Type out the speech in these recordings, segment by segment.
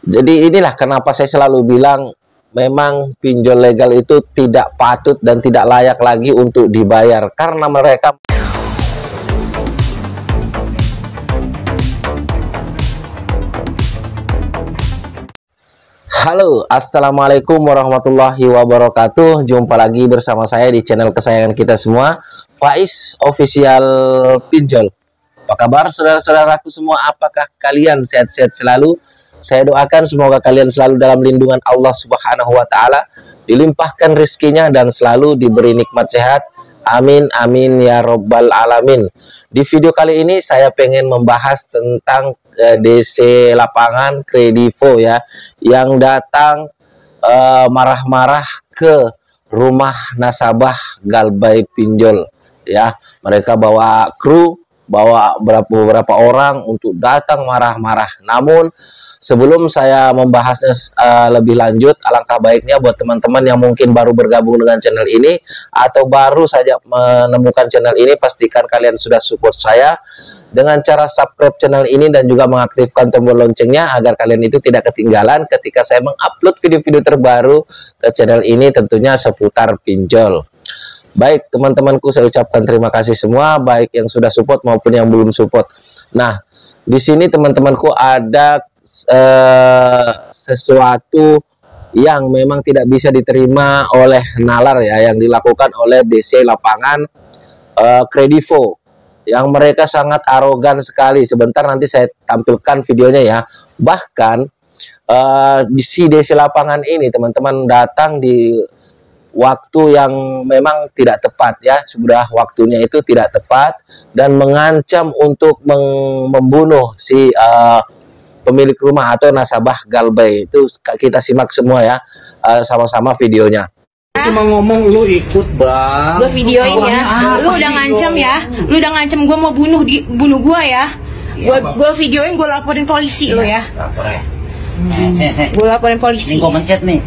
Jadi inilah kenapa saya selalu bilang memang pinjol legal itu tidak patut dan tidak layak lagi untuk dibayar karena mereka. Halo, assalamualaikum warahmatullahi wabarakatuh. Jumpa lagi bersama saya di channel kesayangan kita semua, Faiz Official Pinjol. Apa kabar saudara-saudaraku semua? Apakah kalian sehat-sehat selalu? Saya doakan semoga kalian selalu dalam lindungan Allah Subhanahu wa Ta'ala, dilimpahkan rezekinya dan selalu diberi nikmat sehat. Amin amin ya robbal alamin. Di video kali ini saya pengen membahas tentang DC lapangan Kredivo ya, yang datang marah-marah ke rumah nasabah Galbay Pinjol ya. Mereka bawa kru, bawa beberapa orang untuk datang marah-marah. Namun sebelum saya membahasnya lebih lanjut, alangkah baiknya buat teman-teman yang mungkin baru bergabung dengan channel ini atau baru saja menemukan channel ini, pastikan kalian sudah support saya dengan cara subscribe channel ini dan juga mengaktifkan tombol loncengnya agar kalian itu tidak ketinggalan ketika saya mengupload video-video terbaru ke channel ini, tentunya seputar pinjol. Baik teman-temanku, saya ucapkan terima kasih semua, baik yang sudah support maupun yang belum support. Nah, di sini teman-temanku ada sesuatu yang memang tidak bisa diterima oleh nalar ya, yang dilakukan oleh DC lapangan Kredivo, yang mereka sangat arogan sekali. Sebentar nanti saya tampilkan videonya ya. Bahkan di si DC lapangan ini teman-teman datang di waktu yang memang tidak tepat ya, sudah waktunya itu tidak tepat dan mengancam untuk membunuh si pemilik rumah atau nasabah Galbay. Itu kita simak semua ya, sama-sama videonya. Cuma ngomong lu ikut bang. Gue videoin ya. Lu udah ngancem ya. Lu udah ngancem gue mau bunuh gue ya. Gue videoin, gue laporin polisi lo ya. Laporin. Gue laporin polisi. Ini gue mencet nih.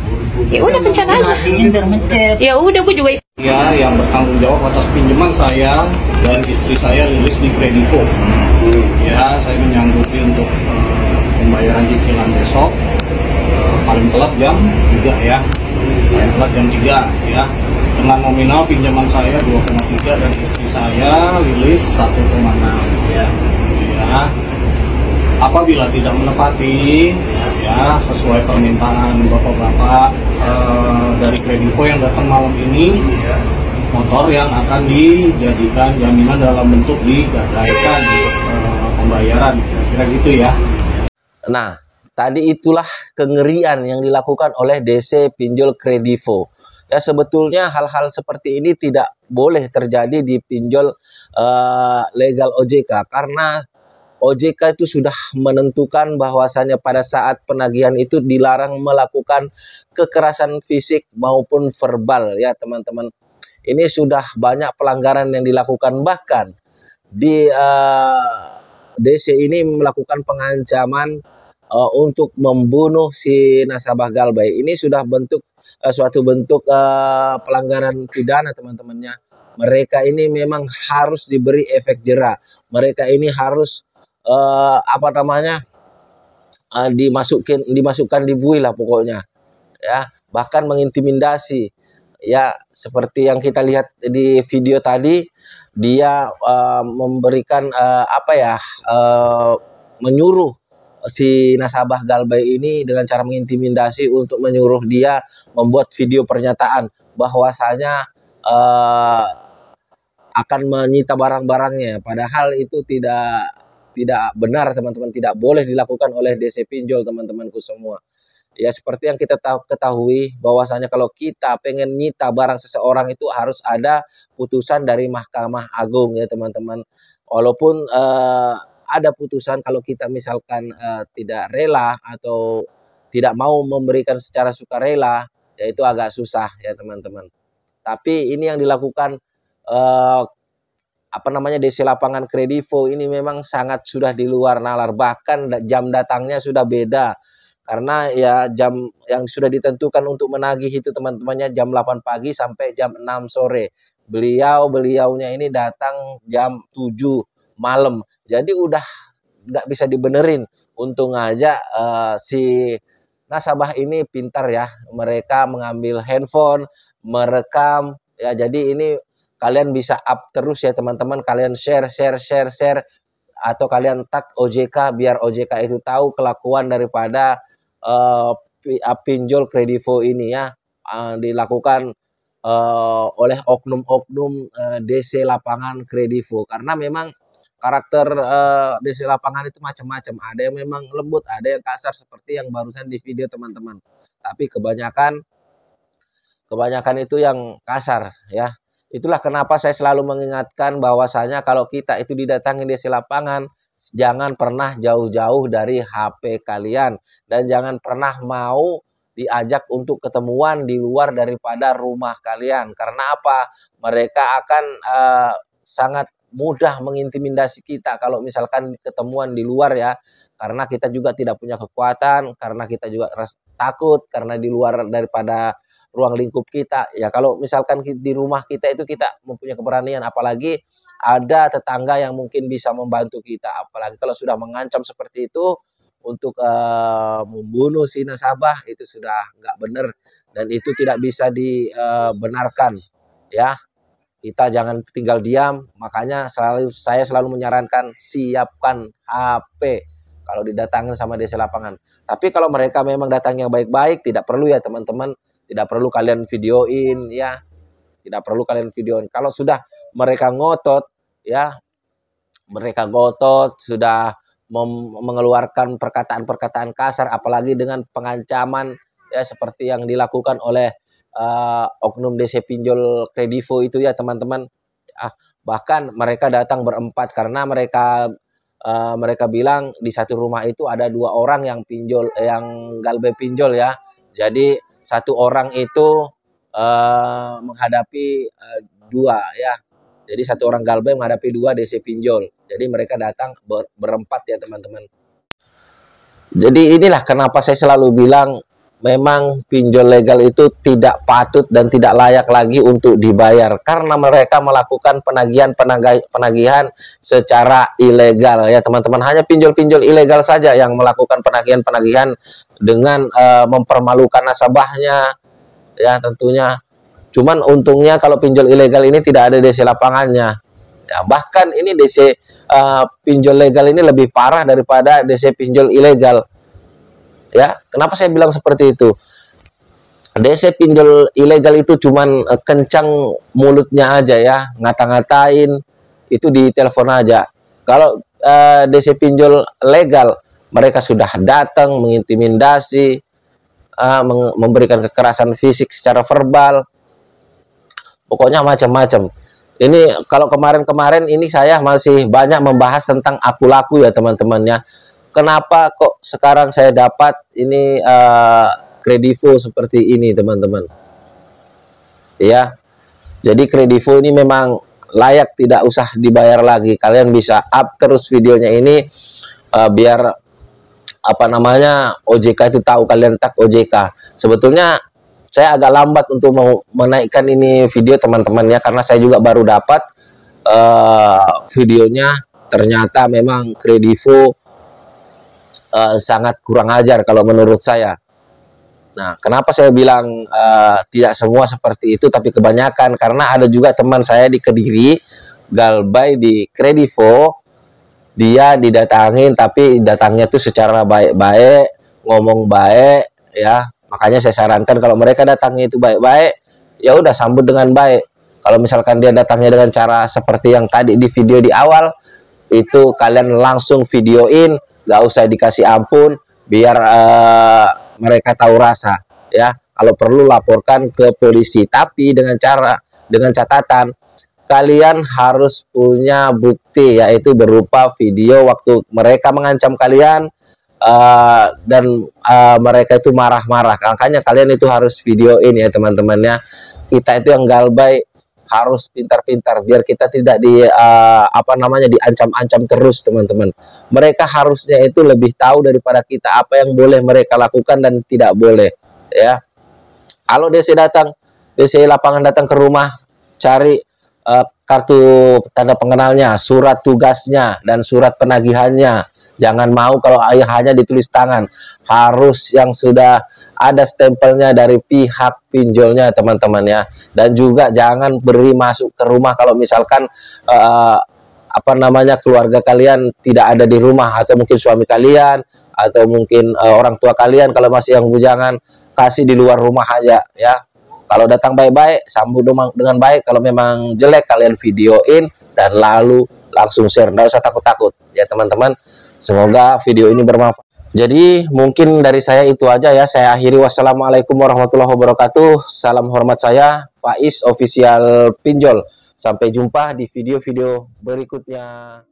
Ya udah pencet aja. Biar mencet. Ya udah gue juga. Ya, yang bertanggung jawab atas pinjaman saya dan istri saya Lilis di Kredivo. Ya, saya menyanggupi untuk pembayaran cicilan besok, paling telat jam 3 ya, paling telat jam 3 ya, dengan nominal pinjaman saya 2,3 dan istri saya Lilis 1,6 ya. Ya, apabila tidak menepati ya sesuai permintaan bapak-bapak dari Kredivo yang datang malam ini, motor yang akan dijadikan jaminan dalam bentuk digadaikan pembayaran, kira gitu ya. Nah, tadi itulah kengerian yang dilakukan oleh DC Pinjol Kredivo. Ya, sebetulnya hal-hal seperti ini tidak boleh terjadi di pinjol legal OJK, karena OJK itu sudah menentukan bahwasannya pada saat penagihan itu dilarang melakukan kekerasan fisik maupun verbal ya teman-teman. Ini sudah banyak pelanggaran yang dilakukan, bahkan di DC ini melakukan pengancaman untuk membunuh si nasabah Galbay. Ini sudah suatu bentuk pelanggaran pidana teman-temannya. Mereka ini memang harus diberi efek jera. Mereka ini harus dimasukkan di bui lah pokoknya ya, bahkan mengintimidasi ya, seperti yang kita lihat di video tadi. Dia memberikan menyuruh si nasabah Galbay ini dengan cara mengintimidasi untuk menyuruh dia membuat video pernyataan bahwasanya akan menyita barang-barangnya, padahal itu tidak benar teman-teman, tidak boleh dilakukan oleh DC Pinjol teman-temanku semua. Ya, seperti yang kita ketahui bahwasanya kalau kita pengen nyita barang seseorang itu harus ada putusan dari Mahkamah Agung ya teman-teman. Walaupun ada putusan, kalau kita misalkan tidak rela atau tidak mau memberikan secara sukarela, ya itu agak susah ya teman-teman. Tapi ini yang dilakukan DC lapangan Kredivo ini memang sangat sudah di luar nalar. Bahkan jam datangnya sudah beda, karena ya jam yang sudah ditentukan untuk menagih itu teman-temannya jam 8 pagi sampai jam 6 sore. Beliaunya ini datang jam 7 malam. Jadi udah nggak bisa dibenerin. untung aja si nasabah ini pintar ya, mereka mengambil handphone, merekam ya. Jadi ini kalian bisa up terus ya teman-teman, kalian share atau kalian tag OJK biar OJK itu tahu kelakuan daripada pinjol kredivo ini ya, dilakukan oleh oknum-oknum DC lapangan kredivo. Karena memang karakter DC lapangan itu macam-macam, ada yang memang lembut, ada yang kasar seperti yang barusan di video teman-teman, tapi kebanyakan itu yang kasar ya. Itulah kenapa saya selalu mengingatkan bahwasanya kalau kita itu didatangi DC lapangan, jangan pernah jauh-jauh dari HP kalian, dan jangan pernah mau diajak untuk ketemuan di luar daripada rumah kalian. Karena apa? Mereka akan sangat mudah mengintimidasi kita kalau misalkan ketemuan di luar ya. Karena kita juga tidak punya kekuatan, karena kita juga takut, karena di luar daripada ruang lingkup kita ya. Kalau misalkan di rumah kita itu kita mempunyai keberanian, apalagi ada tetangga yang mungkin bisa membantu kita, apalagi kalau sudah mengancam seperti itu untuk membunuh si nasabah, itu sudah nggak benar dan itu tidak bisa dibenarkan ya. Kita jangan tinggal diam, makanya saya selalu menyarankan siapkan HP kalau didatangin sama DC lapangan. Tapi kalau mereka memang datangnya baik-baik, tidak perlu ya teman-teman, tidak perlu kalian videoin ya, tidak perlu kalian videoin. Kalau sudah mereka ngotot ya, mereka ngotot sudah mengeluarkan perkataan-perkataan kasar, apalagi dengan pengancaman ya seperti yang dilakukan oleh oknum DC pinjol kredivo itu ya teman-teman. Bahkan mereka datang berempat karena mereka bilang di satu rumah itu ada 2 orang yang pinjol, yang galbay pinjol ya. Jadi satu orang itu menghadapi 2 ya. Jadi satu orang galbay menghadapi 2 DC pinjol. Jadi mereka datang berempat ya teman-teman. Jadi inilah kenapa saya selalu bilang memang pinjol legal itu tidak patut dan tidak layak lagi untuk dibayar, karena mereka melakukan penagihan secara ilegal ya teman-teman. Hanya pinjol-pinjol ilegal saja yang melakukan penagihan dengan mempermalukan nasabahnya ya tentunya. Cuman untungnya kalau pinjol ilegal ini tidak ada DC lapangannya ya. Bahkan ini DC pinjol legal ini lebih parah daripada DC pinjol ilegal ya. Kenapa saya bilang seperti itu? DC pinjol ilegal itu cuman kencang mulutnya aja ya, ngata-ngatain, itu di telepon aja. Kalau DC pinjol legal, mereka sudah datang mengintimidasi, memberikan kekerasan fisik secara verbal, pokoknya macam-macam. Ini kalau kemarin-kemarin ini saya masih banyak membahas tentang aku laku ya teman-temannya. Kenapa kok sekarang saya dapat ini kredivo seperti ini teman-teman ya. Jadi kredivo ini memang layak tidak usah dibayar lagi. Kalian bisa up terus videonya ini biar apa namanya OJK itu tahu kalian tag OJK. Sebetulnya saya agak lambat untuk mau menaikkan ini video teman-teman ya, karena saya juga baru dapat videonya. Ternyata memang kredivo sangat kurang ajar kalau menurut saya. Nah, kenapa saya bilang tidak semua seperti itu, tapi kebanyakan, karena ada juga teman saya di Kediri, galbay di kredivo, dia didatangin, tapi datangnya tuh secara baik-baik, ngomong baik ya. Makanya saya sarankan kalau mereka datangnya itu baik-baik, ya udah sambut dengan baik. Kalau misalkan dia datangnya dengan cara seperti yang tadi di video di awal, itu kalian langsung videoin, gak usah dikasih ampun, biar mereka tahu rasa ya. Kalau perlu laporkan ke polisi, tapi dengan catatan kalian harus punya bukti, yaitu berupa video waktu mereka mengancam kalian dan mereka itu marah-marah. Makanya kalian itu harus videoin ya teman-temannya. Kita itu yang galbay harus pintar-pintar biar kita tidak diancam-ancam terus teman-teman. Mereka harusnya itu lebih tahu daripada kita apa yang boleh mereka lakukan dan tidak boleh ya. Kalau DC lapangan datang ke rumah, cari kartu tanda pengenalnya, surat tugasnya dan surat penagihannya. Jangan mau kalau hanya ditulis tangan, harus yang sudah ada stempelnya dari pihak pinjolnya teman-teman ya. Dan juga jangan beri masuk ke rumah kalau misalkan keluarga kalian tidak ada di rumah, atau mungkin suami kalian, atau mungkin orang tua kalian kalau masih yang bujangan, kasih di luar rumah aja ya. Kalau datang baik-baik, sambut dengan baik. Kalau memang jelek, kalian videoin dan lalu langsung share. Nggak usah takut-takut ya teman-teman. Semoga video ini bermanfaat. Jadi mungkin dari saya itu aja ya. Saya akhiri. Wassalamualaikum warahmatullahi wabarakatuh. Salam hormat saya, Faiz Official Pinjol. Sampai jumpa di video-video berikutnya.